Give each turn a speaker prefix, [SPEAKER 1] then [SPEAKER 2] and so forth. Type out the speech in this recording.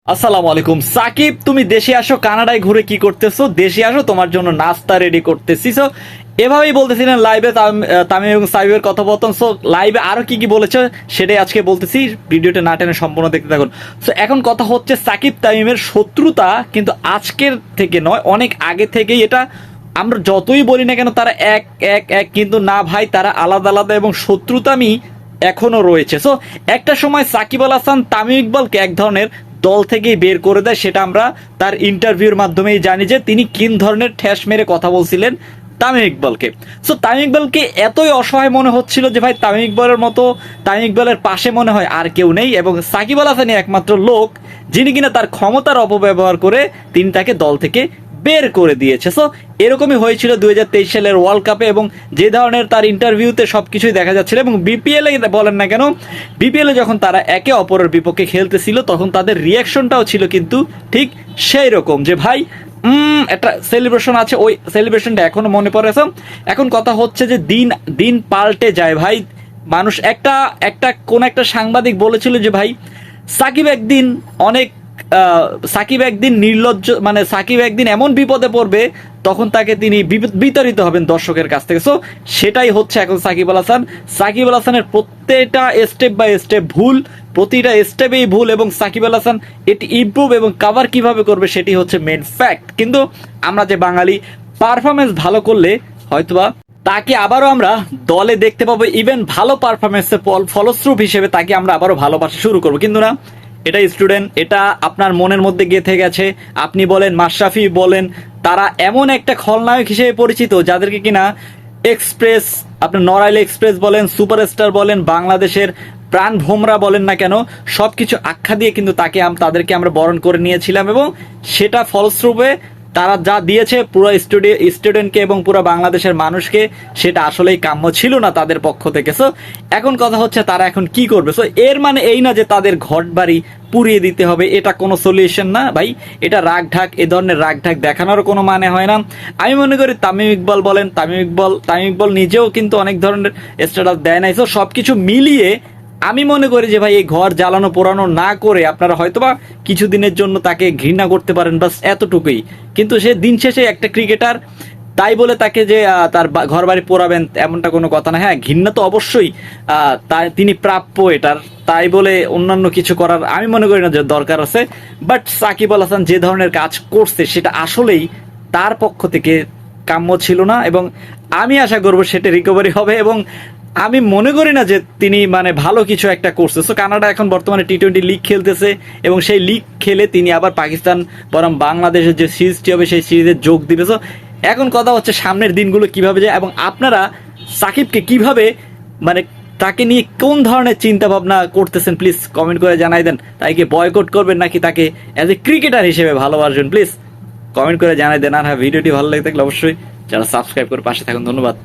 [SPEAKER 1] আসসালামু আলাইকুম। সাকিব, তুমি দেশে আসো, কানাডায় ঘুরে কি করতেছো? দেশে আসো, তোমার জন্য নাস্তা রেডি করতেছি। সো এভাবেই বলতেছিলেন লাইভে তামিম এবং সাকিবের কথোপকথন। সো লাইভে আরো কি কি বলেছে সেটাই আজকে বলতেছি, ভিডিওটা না টেনে সম্পূর্ণ দেখতে থাকুন। সো এখন কথা হচ্ছে, সাকিব তামিমের শত্রুতা কিন্তু আজকের থেকে নয়, অনেক আগে থেকেই। এটা আমরা যতই বলি না কেন, তারা এক এক এক কিন্তু না ভাই, তারা আলাদা আলাদা এবং শত্রুতামি এখনো রয়েছে। সো একটা সময় সাকিব আল হাসান তামিম ইকবালকে এক ধরনের দল থেকেই বের করে দেয়, সেটা আমরা তার ইন্টারভিউর মাধ্যমেই জানি যে তিনি কিন ধরনের ঠ্যাস মেরে কথা বলছিলেন তামিম ইকবালকে। সো তামিম ইকবালকে এতই অসহায় মনে হচ্ছিল যে ভাই তামিম ইকবালের মতো, তামিম ইকবালের পাশে মনে হয় আর কেউ নেই, এবং সাকিব আল হাসানই একমাত্র লোক যিনি কিনা তার ক্ষমতার অপব্যবহার করে তিনি তাকে দল থেকে বের করে দিয়েছে। সো এরকমই হয়েছিল 2023 সালের ওয়ার্ল্ড কাপে, এবং যে ধরনের তার ইন্টারভিউতে সবকিছুই দেখা যাচ্ছিল। এবং বিপিএল এ বলেন না কেন, বিপিএল এ যখন তারা একে অপরের বিপক্ষে খেলতেছিল তখন তাদের রিয়াকশনটাও ছিল কিন্তু ঠিক সেই রকম, যে ভাই একটা সেলিব্রেশন আছে, ওই সেলিব্রেশনটা এখনো মনে পড়ে। এখন কথা হচ্ছে যে দিন দিন পাল্টে যায় ভাই। মানুষ একটা একটা কোন একটা সাংবাদিক বলেছিল যে ভাই সাকিব একদিন অনেক সাকিব একদিন নির্লজ্জ, মানে সাকিব একদিন এমন বিপদে পড়বে তখন তাকে তিনি বিতাড়িত হবেন দর্শকের কাছ থেকে। সো সেটাই হচ্ছে এখন সাকিব আল হাসান। সাকিব আল হাসানের প্রত্যেকটা স্টেপ বাই স্টেপ ভুল, প্রতিটা স্টেপেই ভুল, এবং সাকিব আল হাসান এটি ইমপ্রুভ এবং কাভার কিভাবে করবে সেটি হচ্ছে মেন ফ্যাক্ট। কিন্তু আমরা যে বাঙালি, পারফরমেন্স ভালো করলে হয়তোবা তাকে আবারও আমরা দলে দেখতে পাবো, ইভেন ভালো পারফরমেন্সের ফলস্বরূপ হিসেবে তাকে আমরা আবারও ভালোবাসা শুরু করবো। কিন্তু না, এটা স্টুডেন্ট, এটা আপনার মনের মধ্যে গেঁথে গেছে। আপনি বলেন, মাশরাফি বলেন, তারা এমন একটা খলনায়ক হিসেবে পরিচিত যাদেরকে কিনা এক্সপ্রেস, আপনার নড়াইল এক্সপ্রেস বলেন, সুপারস্টার বলেন, বাংলাদেশের প্রাণ ভোমরা বলেন না কেন, সবকিছু আখ্যা দিয়ে কিন্তু তাদেরকে আমরা বরণ করে নিয়েছিলাম, এবং সেটা ফলস্বরূপে তারা যা দিয়েছে পুরো স্টুডেন্টকে এবং পুরো বাংলাদেশের মানুষকে, সেটা আসলেই কাম্য ছিল না তাদের পক্ষ থেকে। সো এখন কথা হচ্ছে তারা এখন কি করবে। সো এর মানে এই না যে তাদের ঘর বাড়ি পুড়িয়ে দিতে হবে, এটা কোনো সলিউশন না ভাই। এটা রাগ ঢাক, এ ধরনের রাগ ঢাক দেখানোর কোনো মানে হয় না। আমি মনে করি তামিম ইকবাল বলেন, তামিম ইকবাল নিজেও কিন্তু অনেক ধরনের স্ট্যাটাস দেয় নাই। সো সবকিছু মিলিয়ে আমি মনে করি যে ভাই এই ঘর জ্বালানো পোড়ানো না করে আপনারা হয়তোবা কিছুদিনের জন্য তাকে ঘৃণা করতে পারেন, বাস এতটুকুই। কিন্তু সে দিন শেষে একটা ক্রিকেটার, তাই বলে তাকে যে তার ঘর বাড়ি পোড়াবেন এমনটা কোনো কথা না। হ্যাঁ, ঘৃণা তো অবশ্যই, তাই তিনি প্রাপ্য এটার, তাই বলে অন্যান্য কিছু করার আমি মনে করি না যে দরকার আছে। বাট সাকিব আল হাসান যে ধরনের কাজ করছে সেটা আসলেই তার পক্ষ থেকে কাম্য ছিল না, এবং আমি আশা করবো সেটা রিকভারি হবে। এবং আমি মনে করি না যে তিনি মানে ভালো কিছু একটা করছে। সো কানাডা এখন বর্তমানে টি-20 লিগ খেলতেছে, এবং সেই লিগ খেলে তিনি আবার পাকিস্তান বরং বাংলাদেশের যে সিরিজটি হবে সেই সিরিজে যোগ দিবে। সো এখন কথা হচ্ছে সামনের দিনগুলো কিভাবে যায়, এবং আপনারা সাকিবকে কিভাবে, মানে তাকে নিয়ে কোন ধরনের চিন্তা ভাবনা করতেছেন প্লিজ কমেন্ট করে জানাই দেন। তাইকে বয়কট করবেন নাকি তাকে অ্যাজ এ ক্রিকেটার হিসেবে ভালোবাসবেন, প্লিজ কমেন্ট করে জানাই দেন। আর হ্যাঁ, ভিডিওটি ভালো লাগে থাকলে অবশ্যই যারা সাবস্ক্রাইব করে পাশে থাকুন, ধন্যবাদ।